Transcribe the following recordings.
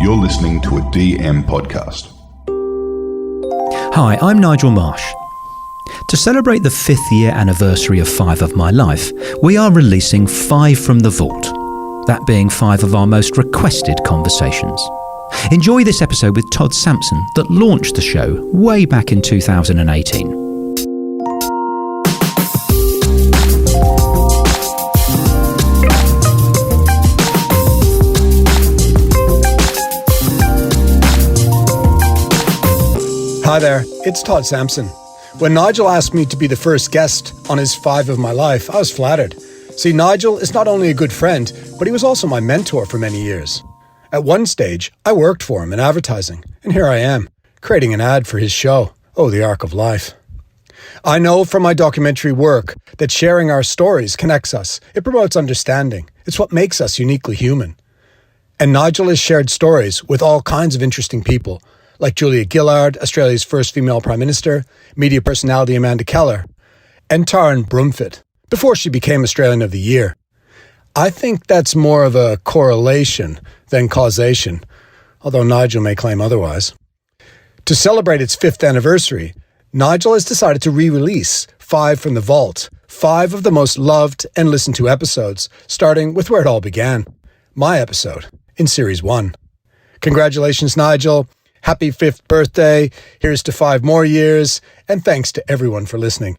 You're listening to a DM podcast. Hi, I'm Nigel Marsh. To celebrate the 5th year anniversary of 5 of My Life, we are releasing 5 from the Vault, that being 5 of our most requested conversations. Enjoy this episode with Todd Sampson that launched the show way back in 2018. Hi there, it's Todd Sampson. When Nigel asked me to be the first guest on his 5 of My Life, I was flattered. See, Nigel is not only a good friend, but he was also my mentor for many years. At one stage, I worked for him in advertising, and here I am, creating an ad for his show, Oh, The Arc of Life. I know from my documentary work that sharing our stories connects us. It promotes understanding. It's what makes us uniquely human. And Nigel has shared stories with all kinds of interesting people, like Julia Gillard, Australia's first female Prime Minister, media personality Amanda Keller, and Taryn Brumfitt, before she became Australian of the Year. I think that's more of a correlation than causation, although Nigel may claim otherwise. To celebrate its 5th anniversary, Nigel has decided to re-release 5 from the Vault, 5 of the most loved and listened to episodes, starting with where it all began, my episode in Series 1. Congratulations, Nigel. Happy 5th birthday. Here's to 5 more years. And thanks to everyone for listening.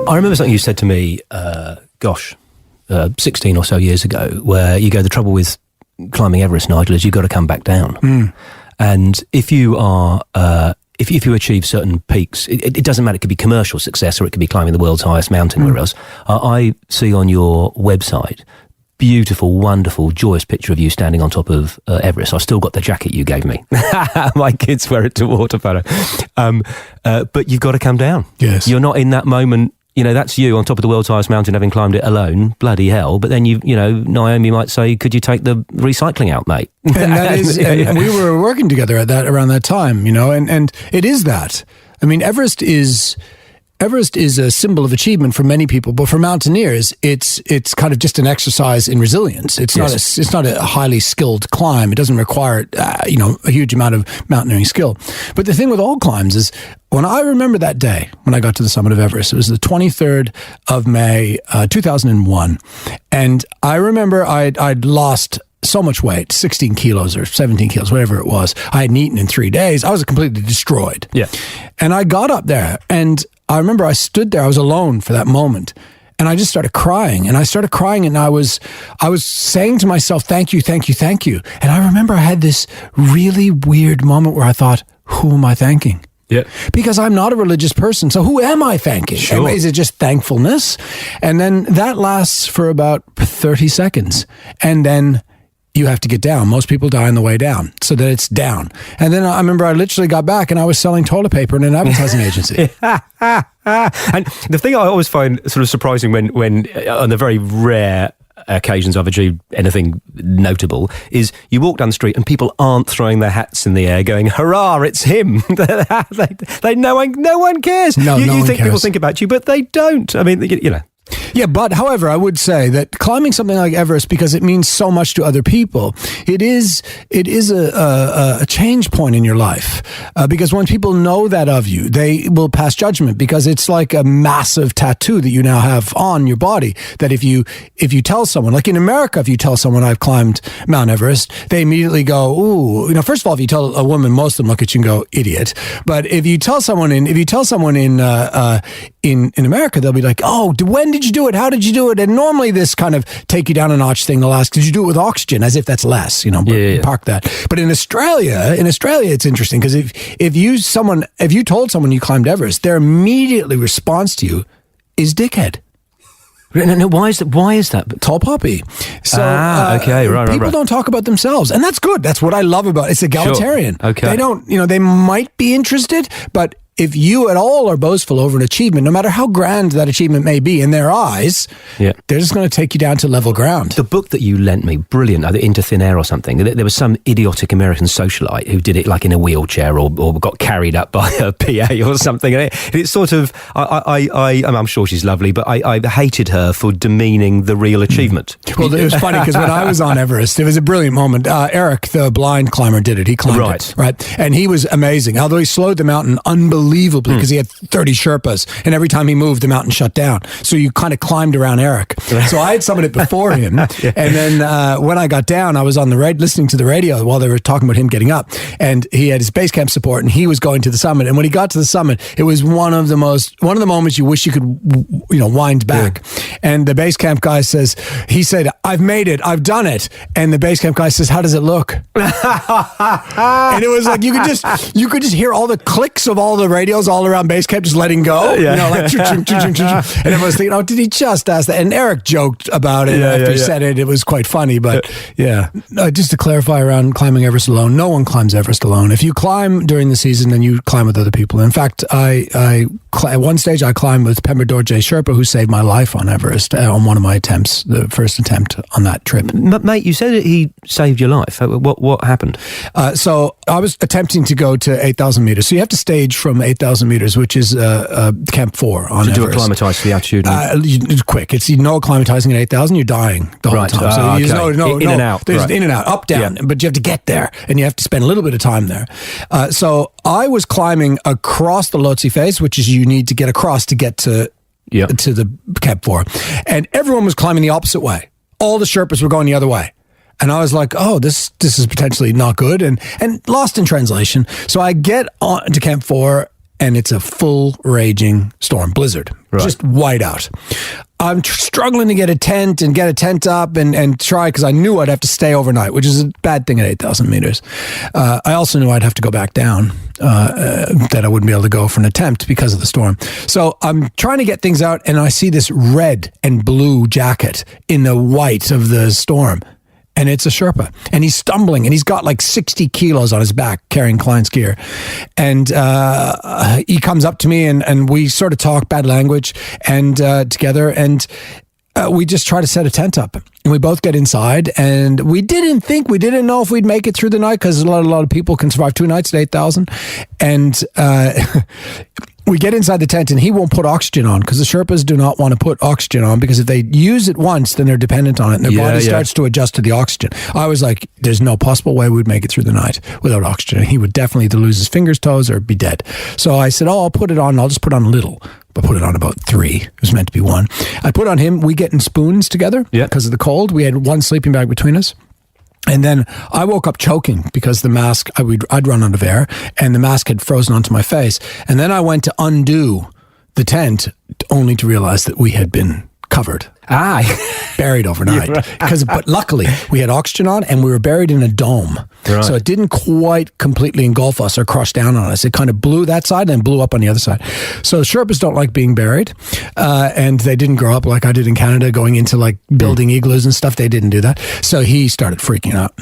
I remember something you said to me, 16 or so years ago, where you go, the trouble with climbing Everest, Nigel, is you've got to come back down. And if you are... If you achieve certain peaks, it doesn't matter. It could be commercial success or it could be climbing the world's highest mountain or wherever else. I see on your website beautiful, wonderful, joyous picture of you standing on top of Everest. I've still got the jacket you gave me. My kids wear it to water polo. But you've got to come down. Yes. You're not in that moment. You know, that's you on top of the world's highest mountain, having climbed it alone. Bloody hell. But then, you know, Naomi might say, could you take the recycling out, mate? And that is, and we were working together around that time, you know, and it is that. I mean, Everest is a symbol of achievement for many people, but for mountaineers, it's kind of just an exercise in resilience. It's not a highly skilled climb. It doesn't require a huge amount of mountaineering skill. But the thing with all climbs is, when I remember that day when I got to the summit of Everest, it was the 23rd of May, 2001, and I remember I'd lost so much weight, 16 kilos or 17 kilos, whatever it was. I hadn't eaten in 3 days. I was completely destroyed. Yeah. And I got up there, and I remember I stood there. I was alone for that moment, and I just started crying. And I started crying, and I was saying to myself, "Thank you, thank you, thank you." And I remember I had this really weird moment where I thought, "Who am I thanking?" Yeah. Because I'm not a religious person, so who am I thanking? Sure. Is it just thankfulness? And then that lasts for about 30 seconds, and then you have to get down. Most people die on the way down, so that it's down. And then I remember I literally got back and I was selling toilet paper in an advertising agency. And the thing I always find sort of surprising when on the very rare occasions I've achieved anything notable is you walk down the street and people aren't throwing their hats in the air going, hurrah, it's him. No one cares. No you one think cares. people think about you, but they don't. I mean, you know. Yeah, but however, I would say that climbing something like Everest, because it means so much to other people, it is a change point in your life. Because when people know that of you, they will pass judgment, because it's like a massive tattoo that you now have on your body. That if you tell someone, like in America, if you tell someone I've climbed Mount Everest, they immediately go, ooh. You know, first of all, if you tell a woman, most of them look at you and go, idiot. But if you tell someone in America, they'll be like, oh, when did you do it? How did you do it? And normally this kind of take you down a notch thing, they'll ask, did you do it with oxygen? As if that's less, park that. But in Australia, it's interesting, because if you told someone you climbed Everest, their immediately response to you is dickhead. No, why is that? Tall poppy. So, okay, right. People don't talk about themselves, and that's good. That's what I love about it. It's egalitarian. Sure. Okay. They don't, they might be interested, but if you at all are boastful over an achievement, no matter how grand that achievement may be in their eyes, they're just going to take you down to level ground. The book that you lent me, brilliant, either Into Thin Air or something. There was some idiotic American socialite who did it like in a wheelchair or got carried up by a PA or something. And it's sort of, I'm sure she's lovely, but I hated her for demeaning the real achievement. Well, it was funny because when I was on Everest, it was a brilliant moment. Eric, the blind climber, did it. He climbed it, right? And he was amazing. Although he slowed the mountain unbelievably because he had 30 Sherpas, and every time he moved, the mountain shut down. So you kind of climbed around Eric. So I had summited before him, and then when I got down, I was on the listening to the radio while they were talking about him getting up, and he had his base camp support, and he was going to the summit. And when he got to the summit, it was one of the moments you wish you could, wind back. Yeah. And the base camp guy he said, "I've made it, I've done it," and the base camp guy says, "How does it look?" And it was like you could just hear all the clicks of all the radios all around base camp just letting go. Like and everyone's thinking, "Oh, did he just ask that?" And Eric joked about it after he said it. It was quite funny, but just to clarify around climbing Everest alone, no one climbs Everest alone. If you climb during the season, then you climb with other people. In fact, at one stage I climbed with Pemba Dorje Sherpa, who saved my life on Everest on one of my attempts, the first attempt on that trip. Mate, you said that he saved your life. What happened? So I was attempting to go to 8,000 meters. So you have to stage from 8,000 meters, which is Camp 4 on Everest. Do acclimatise to the altitude? It's quick. It's no acclimatising at 8,000. You're dying the whole time. So there's in and out. There's in and out, up, down. But you have to get there, and you have to spend a little bit of time there. So I was climbing across the Lhotse face, which is you need to get across to get to the Camp 4. And everyone was climbing the opposite way. All the Sherpas were going the other way. And I was like, oh, this is potentially not good, and lost in translation. So I get on to Camp 4, and it's a full raging storm, blizzard, just white out. I'm struggling to get a tent up and try, because I knew I'd have to stay overnight, which is a bad thing at 8,000 meters. I also knew I'd have to go back down, that I wouldn't be able to go for an attempt because of the storm. So I'm trying to get things out, and I see this red and blue jacket in the white of the storm. And it's a Sherpa, and he's stumbling, and he's got like 60 kilos on his back carrying client's gear. And he comes up to me, and we sort of talk bad language and together, and we just try to set a tent up. And we both get inside, and we didn't know if we'd make it through the night, because a lot of people can survive 2 nights at 8,000. And we get inside the tent, and he won't put oxygen on, because the Sherpas do not want to put oxygen on, because if they use it once, then they're dependent on it, and their body starts to adjust to the oxygen. I was like, there's no possible way we'd make it through the night without oxygen. He would definitely either lose his fingers, toes, or be dead. So I said, I'll put it on. I'll just put on a little. But put it on about 3. It was meant to be 1. I put on him. We get in spoons together because of the cold. We had one sleeping bag between us. And then I woke up choking because the mask, I'd run out of air, and the mask had frozen onto my face. And then I went to undo the tent, only to realize that we had been covered. Buried overnight. But luckily, we had oxygen on, and we were buried in a dome. Right. So it didn't quite completely engulf us or crush down on us. It kind of blew that side and then blew up on the other side. So Sherpas don't like being buried, and they didn't grow up like I did in Canada, going into like building igloos and stuff. They didn't do that. So he started freaking out.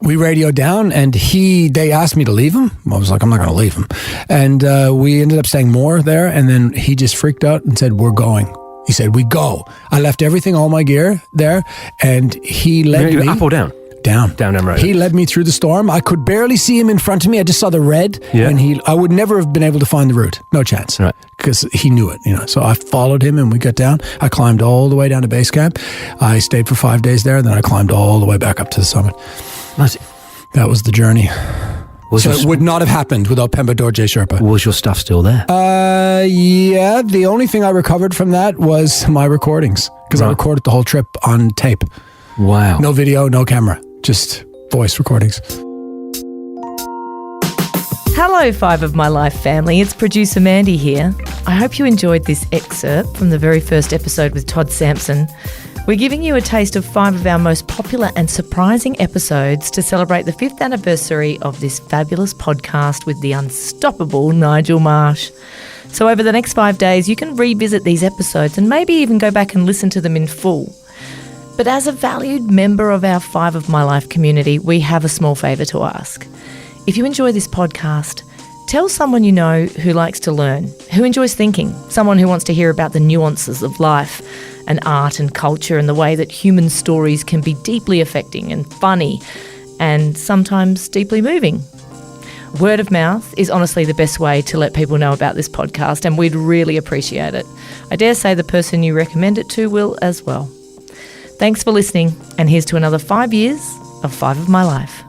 We radioed down, and they asked me to leave him. I was like, I'm not going to leave him. And we ended up staying more there, and then he just freaked out and said, we're going. He said, we go. I left everything, all my gear there, and he led me. Up or down? Down. Down, right. He led me through the storm. I could barely see him in front of me. I just saw the red, and I would never have been able to find the route. No chance. Right. Because he knew it, So I followed him, and we got down. I climbed all the way down to base camp. I stayed for 5 days there, and then I climbed all the way back up to the summit. That was the journey. It would not have happened without Pemba Dorje Sherpa. Was your stuff still there? Yeah. The only thing I recovered from that was my recordings, because I recorded the whole trip on tape. Wow. No video, no camera, just voice recordings. Hello, Five of My Life family. It's producer Mandy here. I hope you enjoyed this excerpt from the very first episode with Todd Sampson. We're giving you a taste of 5 of our most popular and surprising episodes to celebrate the 5th anniversary of this fabulous podcast with the unstoppable Nigel Marsh. So over the next 5 days, you can revisit these episodes and maybe even go back and listen to them in full. But as a valued member of our 5 of My Life community, we have a small favour to ask. If you enjoy this podcast, Tell someone you know who likes to learn, who enjoys thinking, someone who wants to hear about the nuances of life and art and culture and the way that human stories can be deeply affecting and funny and sometimes deeply moving. Word of mouth is honestly the best way to let people know about this podcast, and we'd really appreciate it. I dare say the person you recommend it to will as well. Thanks for listening, and here's to another 5 years of 5 of my life.